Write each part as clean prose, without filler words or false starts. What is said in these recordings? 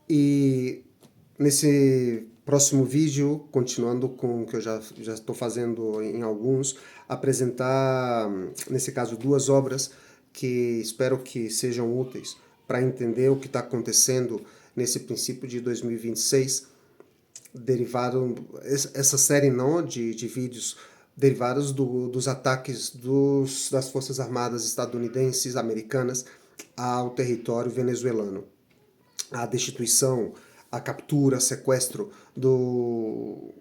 E nesse próximo vídeo, continuando com o que eu já estou fazendo em alguns, apresentar, nesse caso, duas obras que espero que sejam úteis para entender o que está acontecendo nesse princípio de 2026, derivado, essa série não de vídeos derivados dos ataques das Forças Armadas estadunidenses, americanas, ao território venezuelano. A destituição, a captura, sequestro do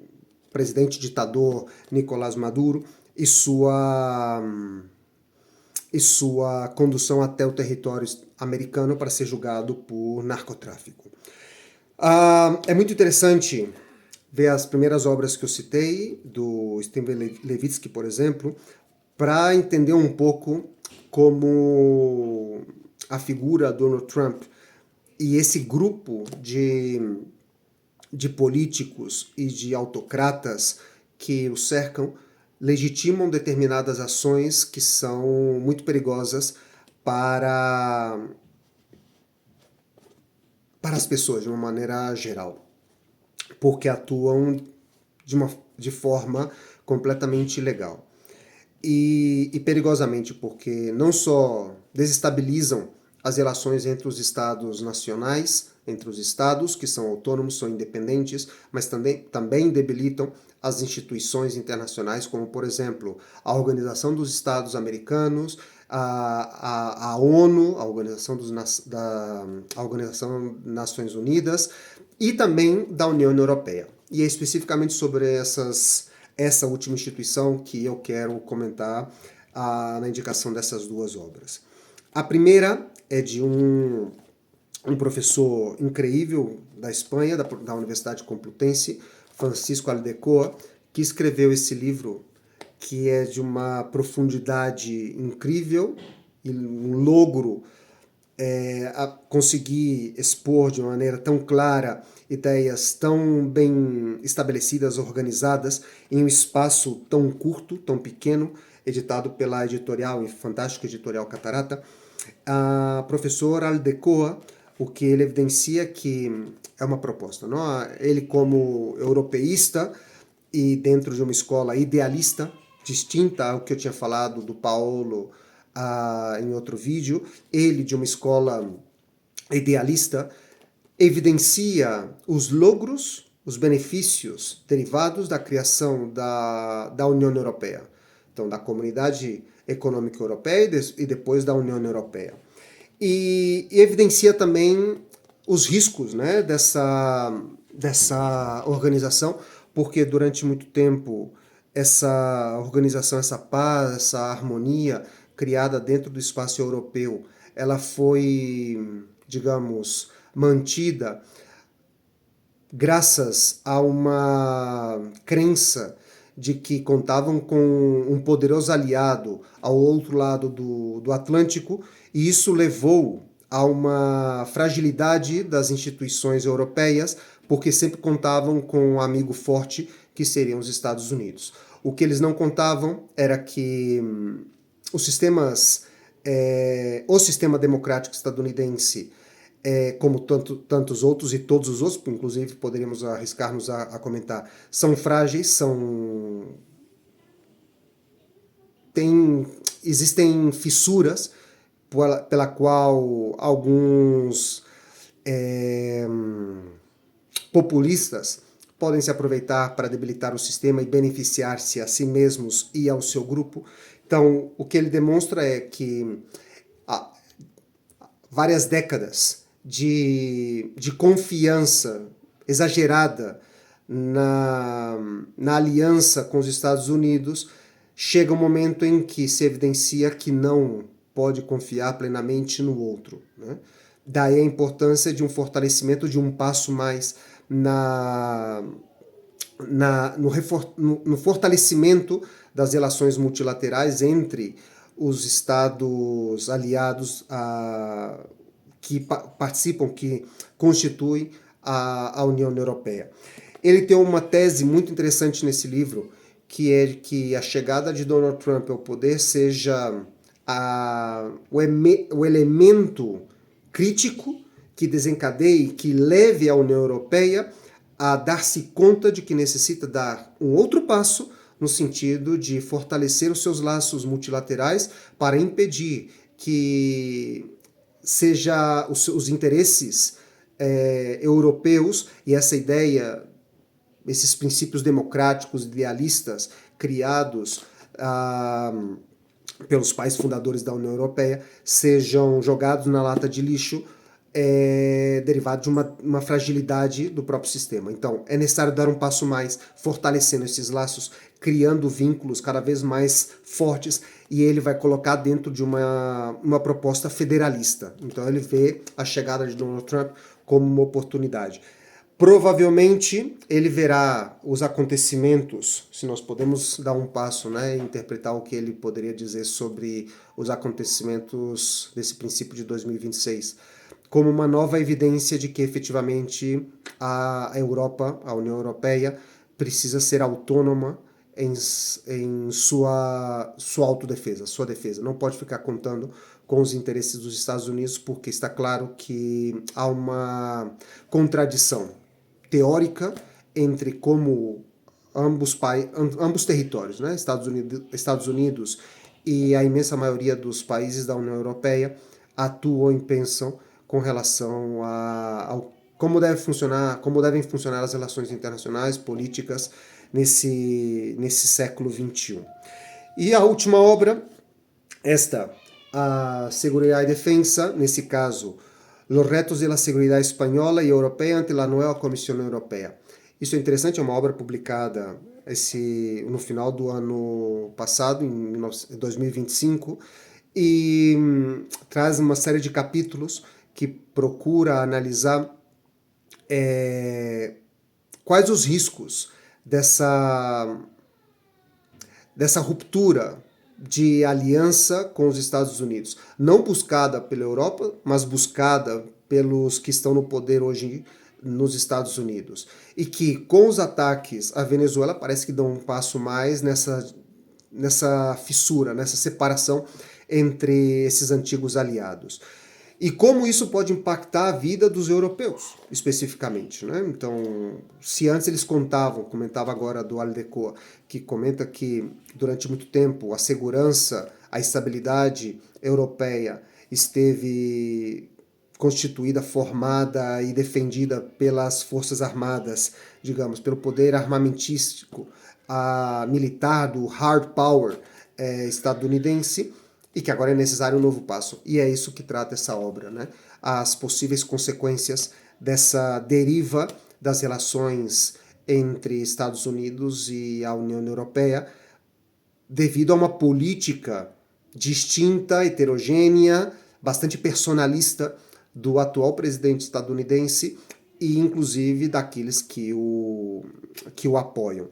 presidente ditador Nicolás Maduro e sua condução até o território americano para ser julgado por narcotráfico. É muito interessante ver as primeiras obras que eu citei, do Steven Levitsky, por exemplo, para entender um pouco como a figura Donald Trump e esse grupo de políticos e de autocratas que o cercam legitimam determinadas ações que são muito perigosas para as pessoas, de uma maneira geral, porque atuam de forma completamente ilegal. E perigosamente, porque não só desestabilizam as relações entre os estados nacionais, entre os estados que são autônomos, são independentes, mas também debilitam as instituições internacionais, como, por exemplo, a Organização dos Estados Americanos, a ONU, a Organização das Nações Unidas, e também da União Europeia. E é especificamente sobre essa última instituição que eu quero comentar na indicação dessas duas obras. A primeira é de um professor incrível da Espanha, da Universidade Complutense, Francisco Aldecoa, que escreveu esse livro que é de uma profundidade incrível e um logro a conseguir expor de uma maneira tão clara ideias tão bem estabelecidas, organizadas, em um espaço tão curto, tão pequeno, editado pela editorial, fantástica editorial Catarata. A professora Aldecoa, o que ele evidencia que é uma proposta, não? Ele como europeísta e dentro de uma escola idealista, distinta ao que eu tinha falado do Paulo em outro vídeo, ele de uma escola idealista, evidencia os logros, os benefícios derivados da criação da União Europeia. Então, da Comunidade Econômica Europeia e depois da União Europeia. E evidencia também os riscos, né, dessa organização, porque durante muito tempo essa organização, essa paz, essa harmonia criada dentro do espaço europeu, ela foi, digamos, mantida graças a uma crença de que contavam com um poderoso aliado ao outro lado do Atlântico, e isso levou a uma fragilidade das instituições europeias, porque sempre contavam com um amigo forte, que seriam os Estados Unidos. O que eles não contavam era que o sistema democrático estadunidense, como tantos outros e todos os outros, inclusive poderíamos arriscar-nos a comentar, são frágeis, existem fissuras pela qual alguns populistas podem se aproveitar para debilitar o sistema e beneficiar-se a si mesmos e ao seu grupo. Então, o que ele demonstra é que há várias décadas de confiança exagerada na aliança com os Estados Unidos, chega um momento em que se evidencia que não pode confiar plenamente no outro, né? Daí a importância de um fortalecimento, de um passo mais no fortalecimento das relações multilaterais entre os estados aliados que participam, que constituem a União Europeia. Ele tem uma tese muito interessante nesse livro, que é que a chegada de Donald Trump ao poder seja o elemento crítico que desencadeie, que leve a União Europeia a dar-se conta de que necessita dar um outro passo no sentido de fortalecer os seus laços multilaterais para impedir que seja os interesses europeus e essa ideia, esses princípios democráticos, idealistas, criados pelos pais fundadores da União Europeia, sejam jogados na lata de lixo, derivado de uma fragilidade do próprio sistema. Então, é necessário dar um passo mais, fortalecendo esses laços, criando vínculos cada vez mais fortes, e ele vai colocar dentro de uma proposta federalista. Então, ele vê a chegada de Donald Trump como uma oportunidade. Provavelmente ele verá os acontecimentos, se nós podemos dar um passo, né, e interpretar o que ele poderia dizer sobre os acontecimentos desse princípio de 2026, como uma nova evidência de que efetivamente a Europa, a União Europeia, precisa ser autônoma em sua autodefesa, sua defesa. Não pode ficar contando com os interesses dos Estados Unidos, porque está claro que há uma contradição teórica entre como ambos territórios, né, Estados Unidos e a imensa maioria dos países da União Europeia, atuam e pensam com relação ao como devem funcionar as relações internacionais, políticas, nesse século XXI. E a última obra, a Seguridad y Defensa, nesse caso, Los retos de la seguridad española y europea ante la nueva Comisión Europea. Isso é interessante, é uma obra publicada no final do ano passado, em 2025, e traz uma série de capítulos que procura analisar quais os riscos dessa ruptura de aliança com os Estados Unidos, não buscada pela Europa, mas buscada pelos que estão no poder hoje nos Estados Unidos, e que com os ataques à Venezuela parece que dão um passo mais nessa fissura, nessa separação entre esses antigos aliados. E como isso pode impactar a vida dos europeus, especificamente, né? Então, se antes eles comentava agora do Aldecoa, que comenta que durante muito tempo a segurança, a estabilidade europeia esteve constituída, formada e defendida pelas forças armadas, digamos, pelo poder armamentístico militar do hard power estadunidense, e que agora é necessário um novo passo. E é isso que trata essa obra, né? As possíveis consequências dessa deriva das relações entre Estados Unidos e a União Europeia, devido a uma política distinta, heterogênea, bastante personalista do atual presidente estadunidense e inclusive daqueles que o apoiam.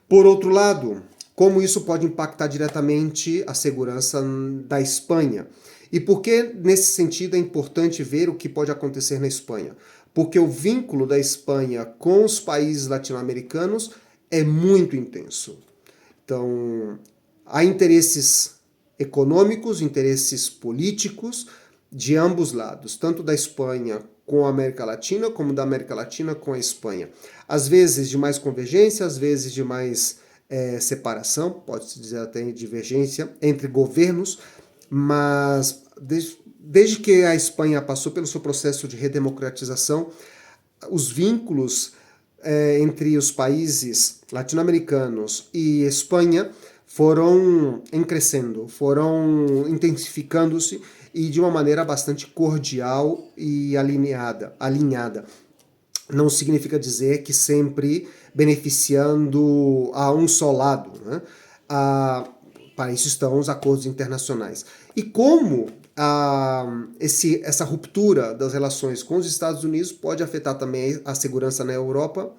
Por outro lado, como isso pode impactar diretamente a segurança da Espanha. E por que, nesse sentido, é importante ver o que pode acontecer na Espanha? Porque o vínculo da Espanha com os países latino-americanos é muito intenso. Então, há interesses econômicos, interesses políticos de ambos lados, tanto da Espanha com a América Latina, como da América Latina com a Espanha. Às vezes de mais convergência, às vezes de mais separação, pode-se dizer até divergência entre governos, mas desde que a Espanha passou pelo seu processo de redemocratização, os vínculos entre os países latino-americanos e Espanha foram crescendo, foram intensificando-se e de uma maneira bastante cordial e alinhada. Não significa dizer que sempre beneficiando a um só lado, né? Para isso estão os acordos internacionais. E como essa ruptura das relações com os Estados Unidos pode afetar também a segurança na Europa,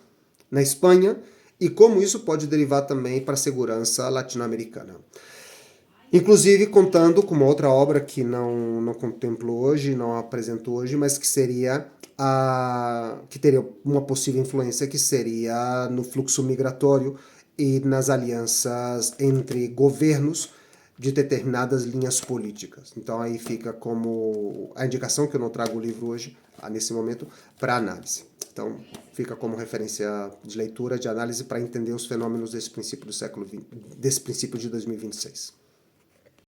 na Espanha, e como isso pode derivar também para a segurança latino-americana. Inclusive contando com uma outra obra que não contemplo hoje, não apresento hoje, mas que teria uma possível influência, que seria no fluxo migratório e nas alianças entre governos de determinadas linhas políticas. Então aí fica como a indicação, que eu não trago o livro hoje, nesse momento, para análise. Então, fica como referência de leitura, de análise, para entender os fenômenos desse princípio do século XX, desse princípio de 2026.